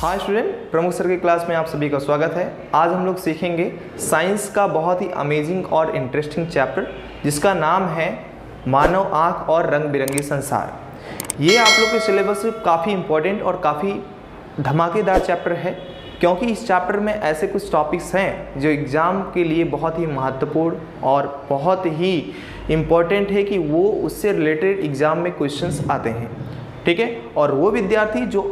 हाँ स्टूडेंट, प्रमुख सर की क्लास में आप सभी का स्वागत है। आज हम लोग सीखेंगे साइंस का बहुत ही अमेजिंग और इंटरेस्टिंग चैप्टर जिसका नाम है मानव आँख और रंग बिरंगी संसार। ये आप लोग के सिलेबस में काफ़ी इंपॉर्टेंट और काफ़ी धमाकेदार चैप्टर है, क्योंकि इस चैप्टर में ऐसे कुछ टॉपिक्स हैं जो एग्ज़ाम के लिए बहुत ही महत्वपूर्ण और बहुत ही इम्पॉर्टेंट है कि वो उससे रिलेटेड एग्ज़ाम में क्वेश्चंस आते हैं। ठीक है, और वो विद्यार्थी जो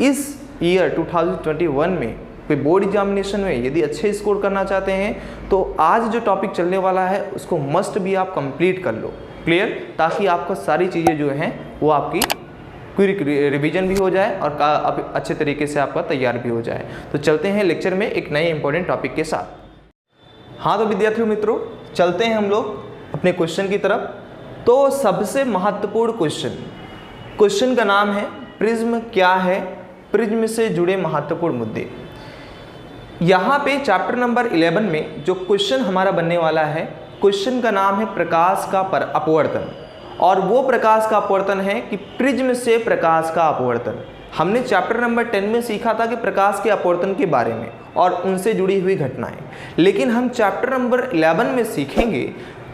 इस ईयर 2021 में कोई बोर्ड एग्जामिनेशन में यदि अच्छे स्कोर करना चाहते हैं तो आज जो टॉपिक चलने वाला है उसको मस्ट भी आप कंप्लीट कर लो। क्लियर, ताकि आपको सारी चीज़ें जो हैं वो आपकी क्विक रिवीजन भी हो जाए और अच्छे तरीके से आपका तैयार भी हो जाए। तो चलते हैं लेक्चर में एक नए इंपॉर्टेंट टॉपिक के साथ। हाँ तो विद्यार्थियों मित्रों, चलते हैं हम लोग अपने क्वेश्चन की तरफ। तो सबसे महत्वपूर्ण क्वेश्चन का नाम है प्रिज्म क्या है, प्रिज्म से जुड़े महत्वपूर्ण मुद्दे। यहाँ पे चैप्टर नंबर 11 में जो क्वेश्चन हमारा बनने वाला है, क्वेश्चन का नाम है प्रकाश का अपवर्तन। और वो प्रकाश का अपवर्तन है कि प्रिज्म से प्रकाश का अपवर्तन। हमने चैप्टर नंबर 10 में सीखा था कि प्रकाश के अपवर्तन के बारे में और उनसे जुड़ी हुई घटनाएं, लेकिन हम चैप्टर नंबर 11 में सीखेंगे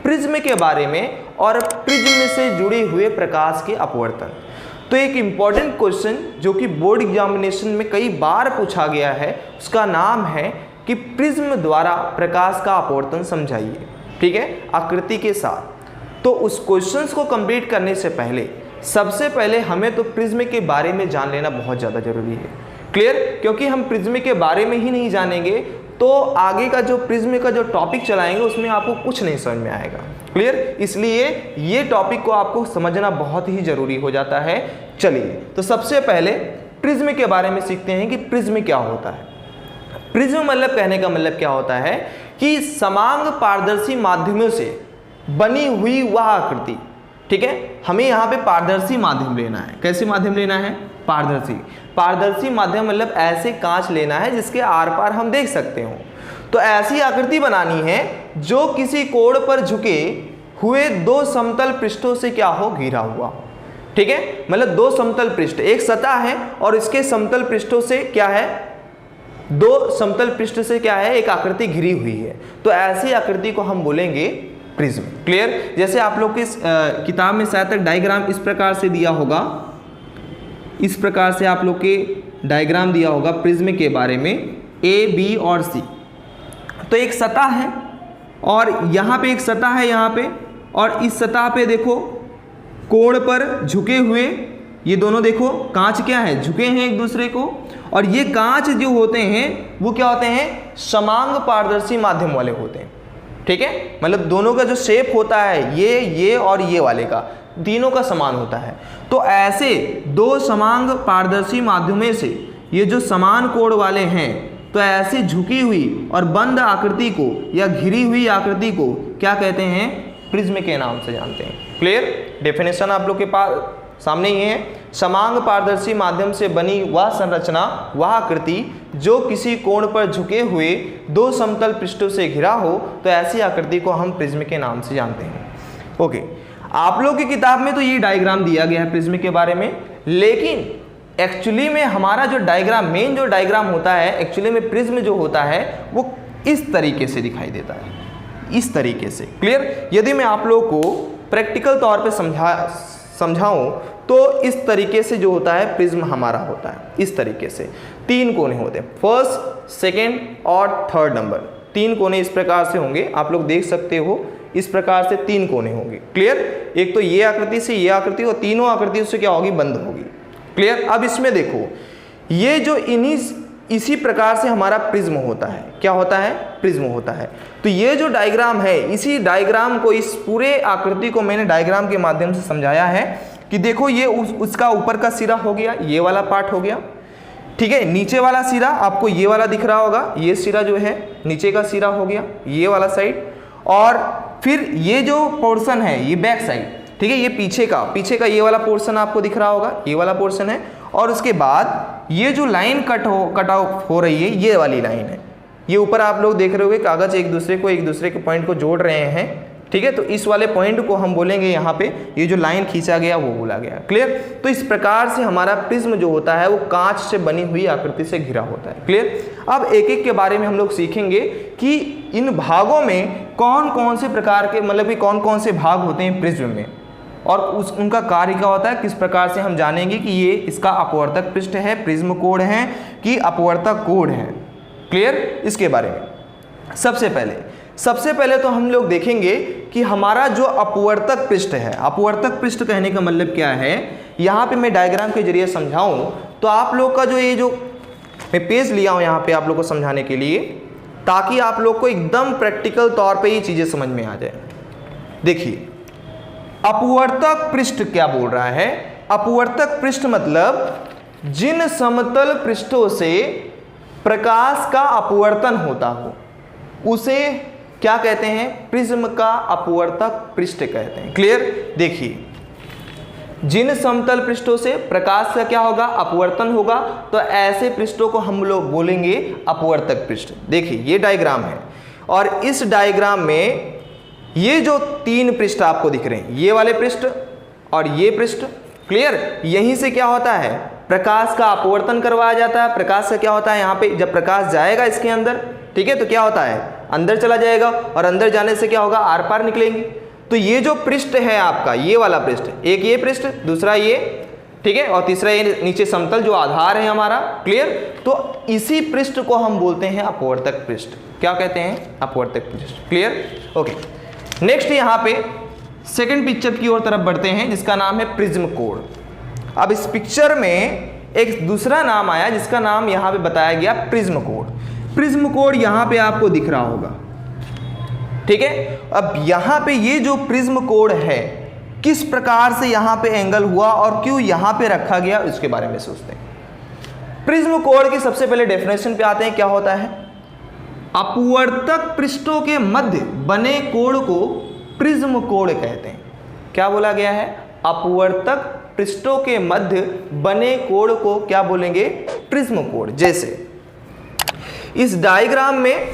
प्रिज्म के बारे में और प्रिज्म से जुड़े हुए प्रकाश के अपवर्तन। तो एक इम्पॉर्टेंट क्वेश्चन जो कि बोर्ड एग्जामिनेशन में कई बार पूछा गया है, उसका नाम है कि प्रिज्म द्वारा प्रकाश का अपवर्तन समझाइए। ठीक है, आकृति के साथ। तो उस क्वेश्चंस को कंप्लीट करने से पहले सबसे पहले हमें तो प्रिज्म के बारे में जान लेना बहुत ज़्यादा जरूरी है। क्लियर, क्योंकि हम प्रिज्म के बारे में ही नहीं जानेंगे तो आगे का जो प्रिज्म का जो टॉपिक चलाएंगे उसमें आपको कुछ नहीं समझ में आएगा। क्लियर, इसलिए ये टॉपिक को आपको समझना बहुत ही जरूरी हो जाता है। चलिए तो सबसे पहले प्रिज्म के बारे में सीखते हैं कि प्रिज्म क्या होता है। प्रिज्म मतलब, कहने का मतलब क्या होता है कि समांग पारदर्शी माध्यमों से बनी हुई वह आकृति। ठीक है, हमें यहाँ पे पारदर्शी माध्यम लेना है। कैसे माध्यम लेना है? पारदर्शी माध्यम मतलब ऐसे कांच लेना है जिसके आर पार हम देख सकते हो। तो ऐसी आकृति बनानी है जो किसी कोण पर झुके हुए दो समतल पृष्ठों से क्या हो, घिरा हुआ हो। ठीक है, मतलब दो समतल पृष्ठ, एक सतह है और इसके समतल पृष्ठों से क्या है, दो समतल पृष्ठ से क्या है, एक आकृति घिरी हुई है। तो ऐसी आकृति को हम बोलेंगे प्रिज्म। क्लियर, जैसे आप लोग की किताब में शायद तक डायग्राम इस प्रकार से दिया होगा, इस प्रकार से आप लोग के डायग्राम दिया होगा प्रिज्म के बारे में, ए बी और सी। तो एक सतह है और यहाँ पे एक सतह है यहाँ पे, और इस सतह पे देखो कोण पर झुके हुए ये दोनों देखो कांच क्या है, झुके हैं एक दूसरे को। और ये कांच जो होते हैं वो क्या होते हैं, समांग पारदर्शी माध्यम वाले होते हैं। ठीक है, मतलब दोनों का जो शेप होता है ये और ये वाले का, तीनों का समान होता है। तो ऐसे दो समांग पारदर्शी माध्यमों से ये जो समान कोण वाले हैं, तो ऐसी झुकी हुई और बंद आकृति को या घिरी हुई आकृति को क्या कहते हैं, प्रिज्म के नाम से जानते हैं। क्लियर, डेफिनेशन आप लोग के पास सामने ही है। समांग पारदर्शी माध्यम से बनी वह संरचना, वह आकृति जो किसी कोण पर झुके हुए दो समतल पृष्ठों से घिरा हो, तो ऐसी आकृति को हम प्रिज्म के नाम से जानते हैं। ओके, आप लोग की किताब में तो ये डायग्राम दिया गया है प्रिज्म के बारे में, लेकिन एक्चुअली में हमारा जो डायग्राम, मेन जो डायग्राम होता है, एक्चुअली में प्रिज्म जो होता है वो इस तरीके से दिखाई देता है, इस तरीके से। क्लियर, यदि मैं आप लोग को प्रैक्टिकल तौर पे समझाऊं तो इस तरीके से जो होता है प्रिज्म हमारा होता है, इस तरीके से। तीन कोने होते हैं, फर्स्ट, सेकेंड और थर्ड नंबर। तीन कोने इस प्रकार से होंगे, आप लोग देख सकते हो, इस प्रकार से तीन कोने होंगे। क्लियर, एक तो ये आकृति से ये आकृति, और तीनों आकृतियों से क्या होगी, बंद होगी। क्लियर, अब इसमें देखो ये जो इसी प्रकार से हमारा प्रिज्म होता है। क्या होता है, प्रिज्म होता है। तो ये जो डायग्राम है, इसी डायग्राम को, इस पूरे आकृति को मैंने डायग्राम के माध्यम से समझाया है कि देखो ये उसका ऊपर का सिरा हो गया, ये वाला पार्ट हो गया। ठीक है, नीचे वाला सिरा आपको ये वाला दिख रहा होगा, ये सिरा जो है नीचे का सिरा हो गया, ये वाला साइड। और फिर ये जो पोर्शन है ये बैक साइड। ठीक है, ये पीछे का ये वाला पोर्शन आपको दिख रहा होगा, ये वाला पोर्शन है। और उसके बाद ये जो लाइन कट ऑफ हो रही है, ये वाली लाइन है। ये ऊपर आप लोग देख रहे होगे कागज एक दूसरे के पॉइंट को जोड़ रहे हैं। ठीक है, तो इस वाले पॉइंट को हम बोलेंगे यहाँ पे, ये जो लाइन खींचा गया वो बोला गया। क्लियर। तो इस प्रकार से हमारा प्रिज्म जो होता है वो कांच से बनी हुई आकृति से घिरा होता है। क्लियर। अब एक एक के बारे में हम लोग सीखेंगे कि इन भागों में कौन कौन से प्रकार के, मतलब कि कौन कौन से भाग होते हैं प्रिज्म में, और उनका कार्य क्या होता है, किस प्रकार से हम जानेंगे कि ये इसका अपवर्तक पृष्ठ है, प्रिज्म कोण है कि अपवर्तक कोण है। क्लियर। इसके बारे में सबसे पहले तो हम लोग देखेंगे कि हमारा जो अपवर्तक पृष्ठ है, अपवर्तक पृष्ठ कहने का मतलब क्या है, यहाँ पे मैं डायग्राम के जरिए समझाऊं तो आप लोग का जो ये जो मैं पेज लिया हूँ यहाँ पे आप लोग को समझाने के लिए, ताकि आप लोग को एकदम प्रैक्टिकल तौर पे ये चीज़ें समझ में आ जाए। देखिए अपवर्तक पृष्ठ क्या बोल रहा है। अपवर्तक पृष्ठ मतलब जिन समतल पृष्ठों से प्रकाश का अपवर्तन होता हो उसे क्या कहते हैं, प्रिज्म का अपवर्तक पृष्ठ कहते हैं। क्लियर। देखिए जिन समतल पृष्ठों से प्रकाश का क्या होगा, अपवर्तन होगा, तो ऐसे पृष्ठों को हम लोग बोलेंगे अपवर्तक पृष्ठ। देखिए ये डायग्राम है और इस डायग्राम में ये जो तीन पृष्ठ आपको दिख रहे हैं, ये वाले पृष्ठ और ये पृष्ठ। क्लियर। यहीं से क्या होता है, प्रकाश का अपवर्तन करवाया जाता है। प्रकाश का क्या होता है, यहाँ पे जब प्रकाश जाएगा इसके अंदर, ठीक है, तो क्या होता है, अंदर चला जाएगा और अंदर जाने से क्या होगा, आर पार निकलेंगे। तो ये जो पृष्ठ है आपका, ये वाला पृष्ठ, एक ये पृष्ठ, दूसरा ये, ठीक है, और तीसरा ये नीचे समतल जो आधार है हमारा। क्लियर। तो इसी पृष्ठ को हम बोलते हैं अपवर्तक पृष्ठ। क्या कहते हैं, अपवर्तक पृष्ठ। क्लियर। ओके। नेक्स्ट यहाँ पे सेकंड पिक्चर की ओर तरफ बढ़ते हैं जिसका नाम है प्रिज्म कोण। अब इस पिक्चर में एक दूसरा नाम आया जिसका नाम यहाँ पे बताया गया प्रिज्म कोण। प्रिज्म कोण यहाँ पे आपको दिख रहा होगा, ठीक है। अब यहाँ पे ये जो प्रिज्म कोण है किस प्रकार से यहाँ पे एंगल हुआ और क्यों यहाँ पे रखा गया, उसके बारे में सोचते हैं। प्रिज्म कोण की सबसे पहले डेफिनेशन पे आते हैं। क्या होता है, अपवर्तक पृष्ठों के मध्य बने कोण को प्रिज्म कोण कहते हैं। क्या बोला गया है, अपवर्तक पृष्ठों के मध्य बने कोण को क्या बोलेंगे, प्रिज्म कोण। जैसे इस डायग्राम में,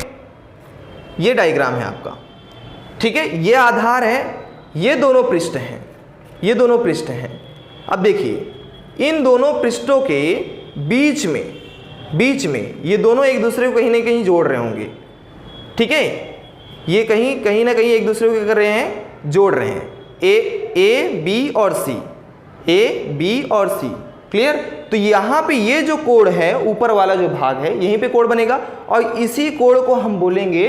ये डायग्राम है आपका, ठीक है, ये आधार है, ये दोनों पृष्ठ हैं, ये दोनों पृष्ठ हैं। अब देखिए इन दोनों पृष्ठों के बीच में ये दोनों एक दूसरे को कहीं ना कहीं जोड़ रहे होंगे, ठीक है, ये कहीं ना कहीं एक दूसरे को क्या कर रहे हैं, जोड़ रहे हैं, ए बी और सी, ए बी और सी। क्लियर। तो यहाँ पे ये जो कोण है, ऊपर वाला जो भाग है, यहीं पे कोण बनेगा और इसी कोण को हम बोलेंगे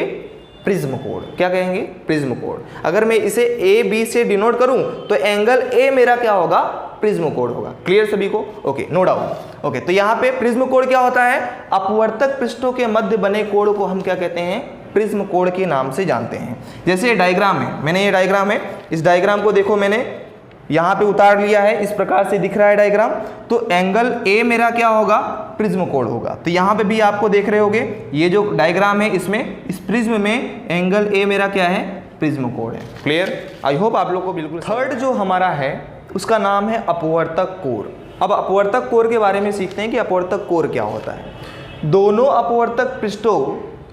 प्रिज्म कोण। क्या कहेंगे, प्रिज्म कोण। अगर मैं इसे ए बी से डिनोट करूं तो एंगल ए मेरा क्या होगा, प्रिज्म कोण होगा। क्लियर सभी को। Okay, no doubt. ओके, तो यहाँ पे प्रिज्म कोण क्या होता है, अपवर्तक पृष्ठों के मध्य बने कोण को हम क्या कहते हैं, प्रिज्म कोण के नाम से जानते हैं। जैसे ये डायग्राम है, मैंने ये डायग्राम है, इस डायग्राम को देखो मैंने यहाँ पे उतार लिया है, इस प्रकार से दिख रहा है डायग्राम। तो एंगल ए मेरा क्या होगा, प्रिज्म कोण होगा। तो यहाँ पे भी आपको देख रहे होगे, ये जो डायग्राम है इसमें, इस प्रिज्म में एंगल ए मेरा क्या है, प्रिज्म कोण है। क्लियर। आई होप आप लोग को बिल्कुल। थर्ड जो हमारा है उसका नाम है अपवर्तक कोण। अब अपवर्तक कोण के बारे में सीखते हैं कि अपवर्तक कोण क्या होता है। दोनों अपवर्तक पृष्ठों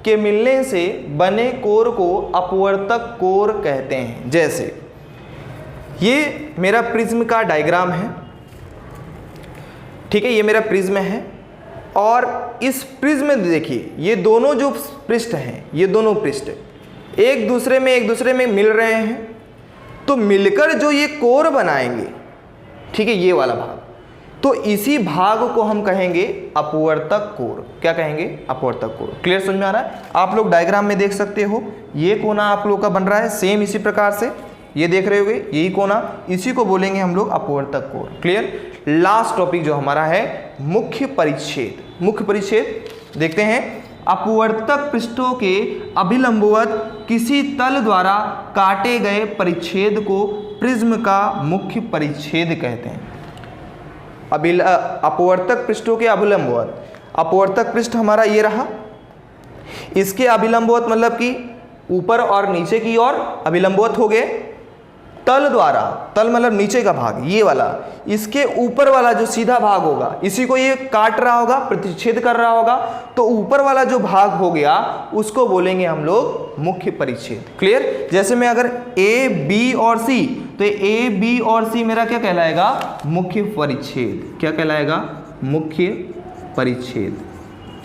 के मिलने से बने कोण को अपवर्तक कोण कहते हैं। जैसे ये मेरा प्रिज्म का डायग्राम है, ठीक है, ये मेरा प्रिज्म है और इस प्रिज्म में देखिए ये दोनों जो पृष्ठ हैं, ये दोनों पृष्ठ एक दूसरे में मिल रहे हैं, तो मिलकर जो ये कोण बनाएंगे, ठीक है, ये वाला भाग, तो इसी भाग को हम कहेंगे अपवर्तक कोण। क्या कहेंगे, अपवर्तक कोण। क्लियर, समझ में आ रहा है। आप लोग डायग्राम में देख सकते हो, ये कोना आप लोग का बन रहा है सेम इसी प्रकार से, ये देख रहे होगे, यही कोना, इसी को बोलेंगे हम लोग अपवर्तक कोण। क्लियर। लास्ट टॉपिक जो हमारा है मुख्य परिच्छेद। मुख्य परिच्छेद देखते हैं। अपवर्तक पृष्ठों के अभिलंबवत किसी तल द्वारा काटे गए परिच्छेद को प्रिज्म का मुख्य परिच्छेद कहते हैं। अपवर्तक पृष्ठों के अभिलंबवत, अपवर्तक पृष्ठ हमारा ये रहा, इसके अभिलंबवत मतलब कि ऊपर और नीचे की ओर अभिलंबवत हो गए, तल द्वारा, तल मतलब नीचे का भाग, ये वाला, इसके ऊपर वाला जो सीधा भाग होगा, इसी को ये काट रहा होगा, प्रतिच्छेद कर रहा होगा, तो ऊपर वाला जो भाग हो गया उसको बोलेंगे हम लोग मुख्य परिच्छेद। क्लियर? जैसे मैं अगर ए बी और सी, तो ए बी और सी मेरा क्या कहलाएगा? मुख्य परिच्छेद। क्या कहलाएगा? मुख्य परिच्छेद।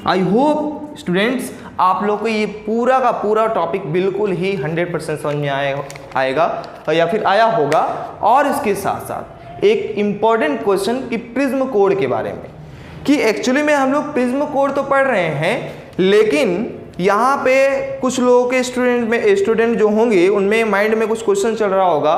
आई होप स्टूडेंट्स आप लोग को ये पूरा का पूरा टॉपिक बिल्कुल ही 100% समझ में आएगा या फिर आया होगा। और इसके साथ साथ एक इम्पॉर्टेंट क्वेश्चन कि प्रिज्म कोड के बारे में, कि एक्चुअली में हम लोग प्रिज्म कोड तो पढ़ रहे हैं, लेकिन यहाँ पे कुछ लोगों के स्टूडेंट जो होंगे उनमें माइंड में कुछ क्वेश्चन चल रहा होगा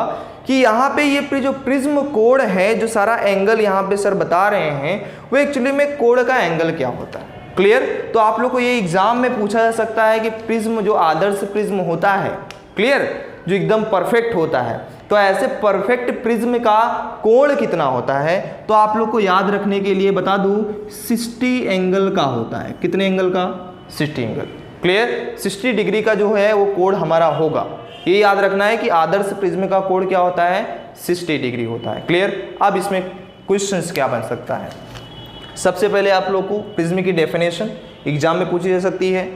कि यहाँ पे ये जो प्रिज्म कोड है, जो सारा एंगल यहाँ पे सर बता रहे हैं, वो एक्चुअली में कोड का एंगल क्या होता है। क्लियर? तो आप लोग को ये एग्जाम में पूछा जा सकता है कि प्रिज्म जो आदर्श प्रिज्म होता है, क्लियर, जो एकदम परफेक्ट होता है, तो ऐसे परफेक्ट प्रिज्म का कोण कितना होता है? तो आप लोग को याद रखने के लिए बता दूं 60 एंगल का होता है। कितने एंगल का? 60 एंगल। क्लियर? 60 डिग्री का जो है वो कोण हमारा होगा। ये याद रखना है कि आदर्श प्रिज्म का कोण क्या होता है? 60 डिग्री होता है। क्लियर? अब इसमें क्वेश्चंस क्या बन सकता है? सबसे पहले आप लोग को प्रिज्म की डेफिनेशन एग्जाम में पूछी जा सकती है।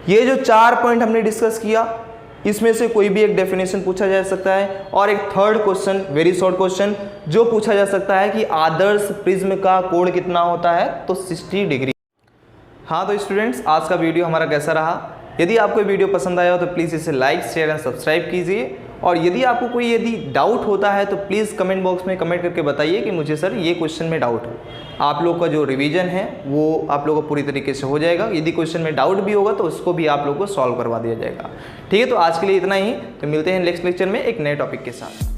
ये जो 4 पॉइंट हमने डिस्कस किया, इसमें से कोई भी एक डेफिनेशन पूछा जा सकता है। और एक third question, very short question, जो पूछा जा सकता है कि आदर्श प्रिज्म का कोण कितना होता है? तो 60 डिग्री। हाँ तो स्टूडेंट्स, आज का वीडियो हमारा कैसा रहा? यदि आपको वीडियो पसंद आया हो तो प्लीज़ इसे लाइक, शेयर एंड सब्सक्राइब कीजिए। और यदि आपको कोई यदि डाउट होता है तो प्लीज़ कमेंट बॉक्स में कमेंट करके बताइए कि मुझे सर ये क्वेश्चन में डाउट हो। आप लोग का जो रिवीजन है वो आप लोग को पूरी तरीके से हो जाएगा। यदि क्वेश्चन में डाउट भी होगा तो उसको भी आप लोग को सॉल्व करवा दिया जाएगा। ठीक है, तो आज के लिए इतना ही। तो मिलते हैं नेक्स्ट लेक्चर में एक नए टॉपिक के साथ।